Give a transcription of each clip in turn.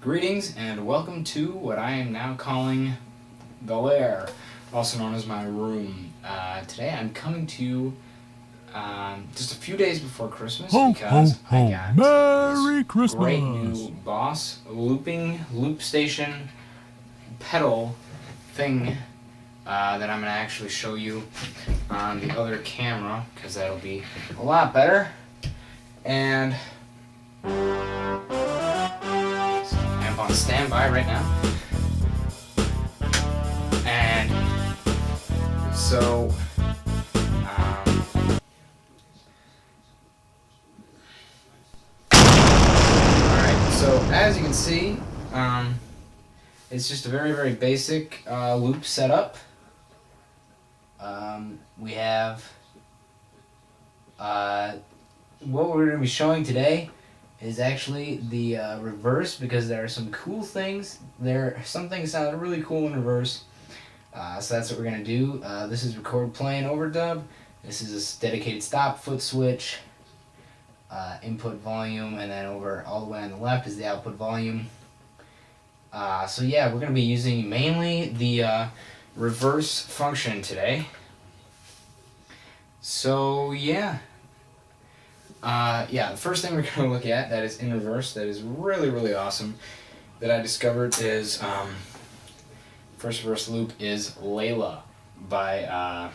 Greetings and welcome to what I am now calling the lair, also known as my room. Today I'm coming to you just a few days before Christmas because I got Merry this Christmas. great new Boss loop station pedal thing that I'm going to actually show you on the other camera because that'll be a lot better. And I'm on standby right now. And so alright, so as you can see, it's just a very, very basic loop setup. We have what we're going to be showing today is actually the reverse, because there are some cool things. Some things sound really cool in reverse. So that's what we're going to do. This is record, play, and overdub. This is a dedicated stop, foot switch, input volume, and then over all the way on the left is the output volume. So yeah, we're going to be using mainly the reverse function today. So yeah. The first thing we're going to look at that is in reverse, that is really, really awesome, that I discovered is, first reverse loop is Layla by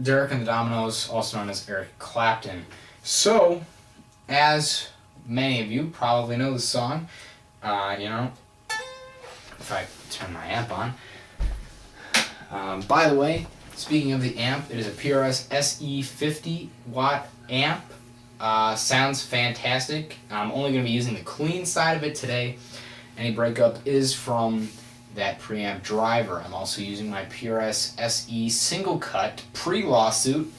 Derek and the Dominoes, also known as Eric Clapton. So, as many of you probably know the song, if I turn my amp on. By the way, speaking of the amp, it is a PRS SE 50 watt amp. Sounds fantastic. I'm only going to be using the clean side of it today. Any breakup is from that preamp driver. I'm also using my PRS SE single cut pre-lawsuit.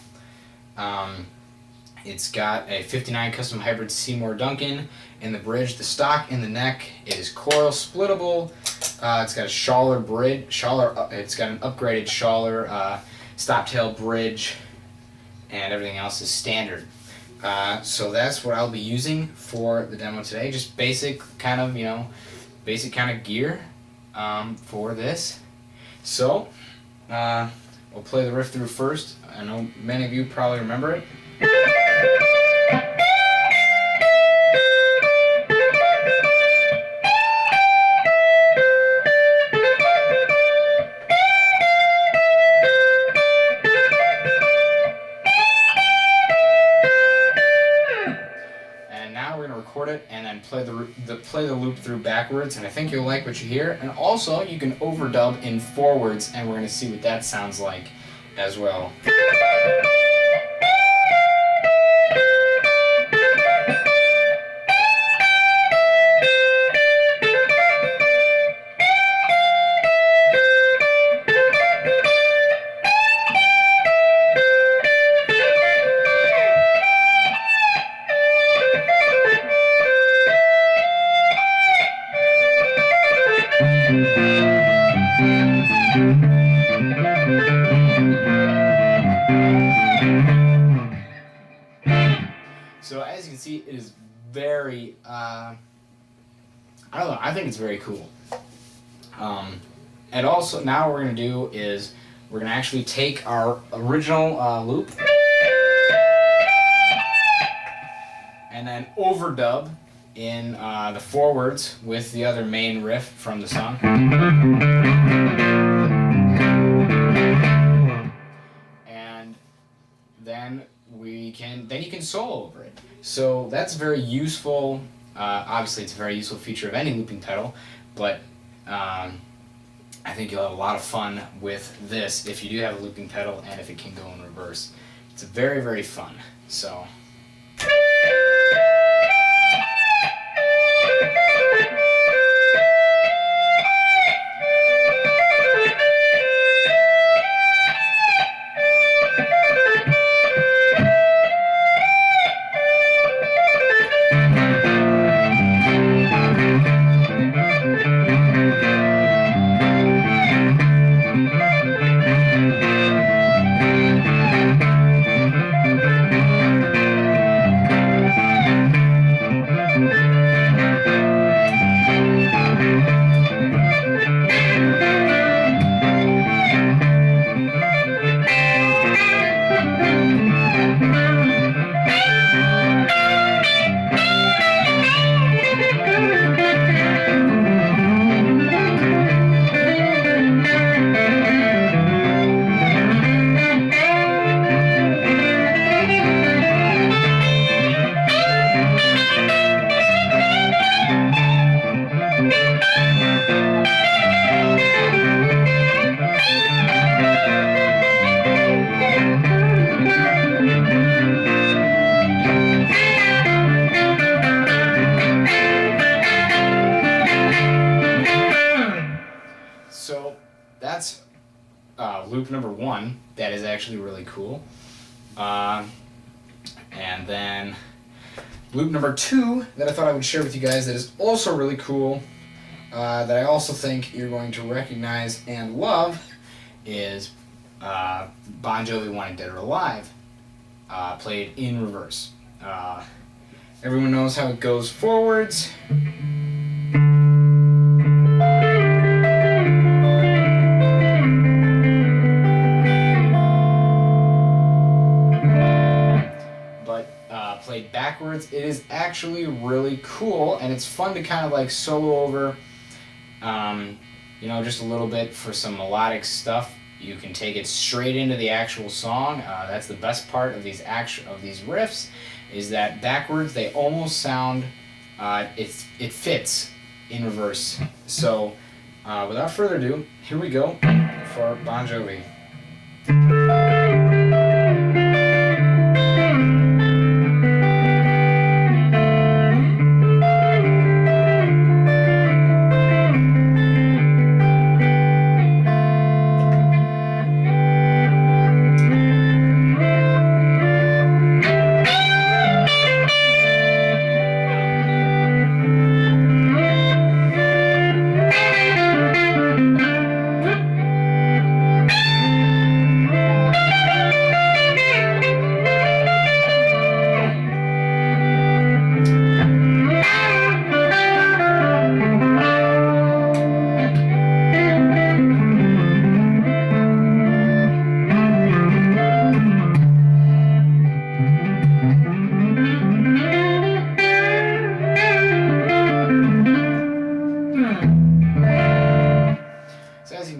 It's got a 59 custom hybrid Seymour Duncan in the bridge. The stock in the neck is coil splittable. It's got a Schaller bridge. It's got an upgraded Schaller stop tail bridge, and everything else is standard. So that's what I'll be using for the demo today. Just basic kind of gear for this. So we'll play the riff through first. I know many of you probably remember it. Record it and then play the loop through backwards, and I think you'll like what you hear. And also you can overdub in forwards, and we're going to see what that sounds like as well. So as you can see, it is very, I don't know, I think it's very cool. And also, now what we're going to do is, we're going to actually take our original loop and then overdub in the forwards with the other main riff from the song. And then you can solo over it. So that's very useful. Obviously, it's a very useful feature of any looping pedal, but I think you'll have a lot of fun with this if you do have a looping pedal and if it can go in reverse. It's very, very fun. So. loop number 1 that is actually really cool. And then loop number 2 that I thought I would share with you guys that is also really cool, that I also think you're going to recognize and love, is Bon Jovi Wanted Dead or Alive, played in reverse. Everyone knows how it goes forwards. Played backwards. It is actually really cool, and it's fun to kind of like solo over, just a little bit for some melodic stuff. You can take it straight into the actual song. That's the best part of these riffs, is that backwards they almost sound, it fits in reverse. So without further ado, here we go for Bon Jovi.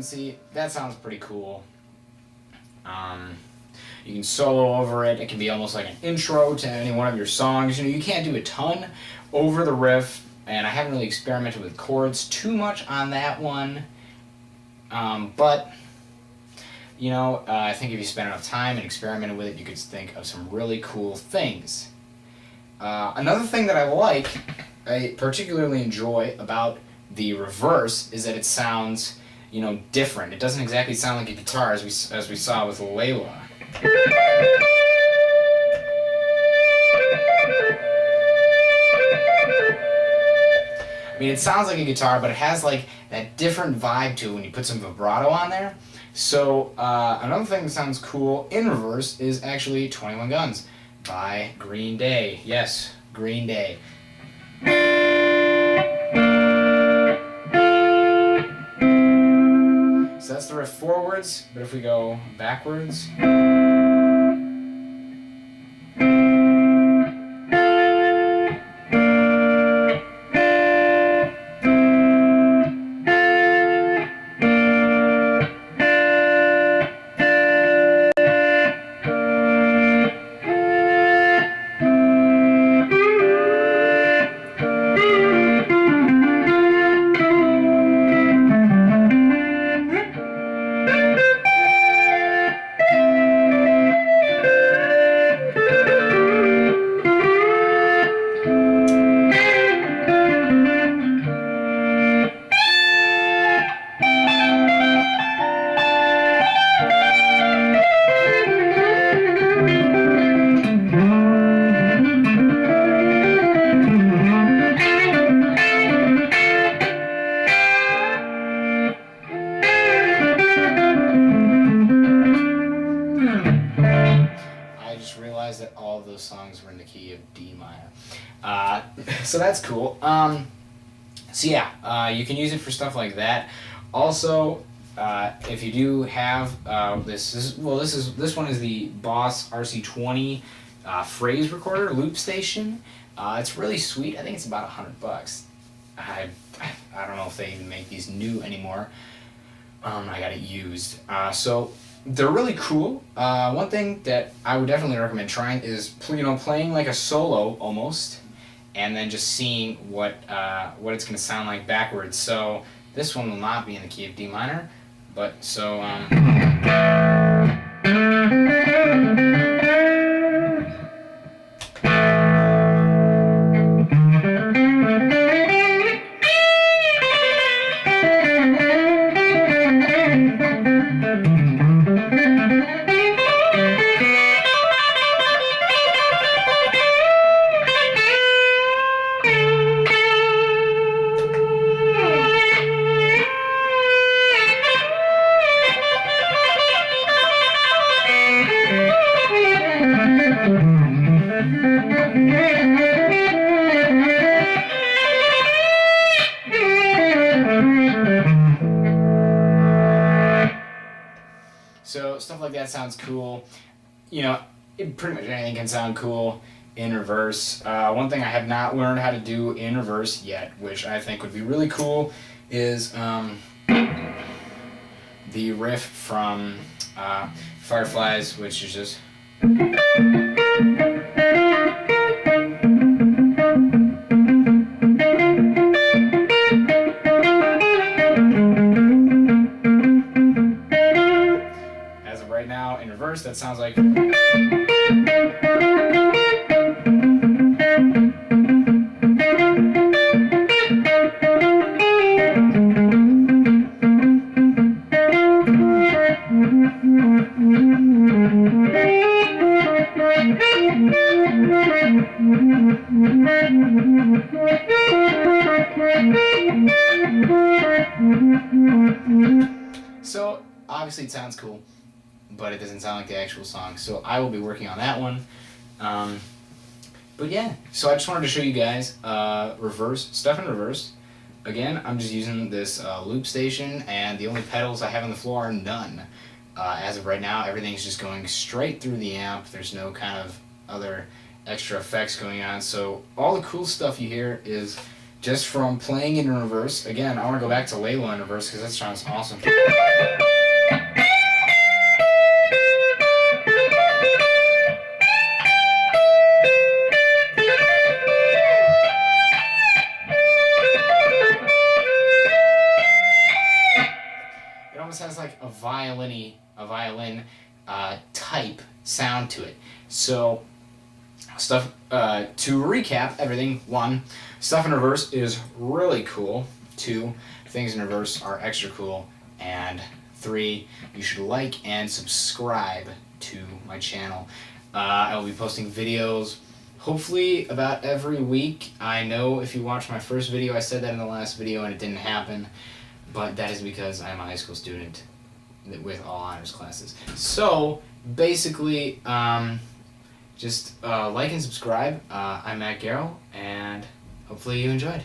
See, that sounds pretty cool. You can solo over it. It can be almost like an intro to any one of your songs. You can't do a ton over the riff, and I haven't really experimented with chords too much on that one. But I think if you spend enough time and experimented with it, you could think of some really cool things. Another thing that I particularly enjoy about the reverse is that it sounds different. It doesn't exactly sound like a guitar as we saw with Layla. I mean, it sounds like a guitar, but it has like that different vibe to it when you put some vibrato on there. So another thing that sounds cool in reverse is actually 21 Guns by Green Day. Yes, Green Day. So that's the riff forwards, but if we go backwards... That all of those songs were in the key of D minor. So that's cool. So yeah, you can use it for stuff like that. Also, if you do have this one is the Boss RC20 phrase recorder loop station. It's really sweet. I think it's about $100. I don't know if they even make these new anymore. I got it used. So they're really cool. One thing that I would definitely recommend trying is playing like a solo almost, and then just seeing what it's going to sound like backwards. So this one will not be in the key of D minor, but so that sounds cool. You know, pretty much anything can sound cool in reverse. One thing I have not learned how to do in reverse yet, which I think would be really cool, is the riff from Fireflies, which is just. As of right now, in reverse, that sounds like. So obviously it sounds cool, but it doesn't sound like the actual song. So I will be working on that one. But yeah, so I just wanted to show you guys reverse stuff in reverse. Again, I'm just using this loop station, and the only pedals I have on the floor are none. As of right now, everything's just going straight through the amp. There's no kind of other extra effects going on. So all the cool stuff you hear is just from playing in reverse. Again, I want to go back to Layla in reverse because that sounds awesome. It almost has like a violin type sound to it. So stuff to recap everything: 1, stuff in reverse is really cool. 2, things in reverse are extra cool. And 3, you should like and subscribe to my channel. I will be posting videos hopefully about every week. I know if you watched my first video, I said that in the last video and it didn't happen, but that is because I'm a high school student with all honors classes. So basically, just like and subscribe. I'm Matt Gierl, and hopefully you enjoyed.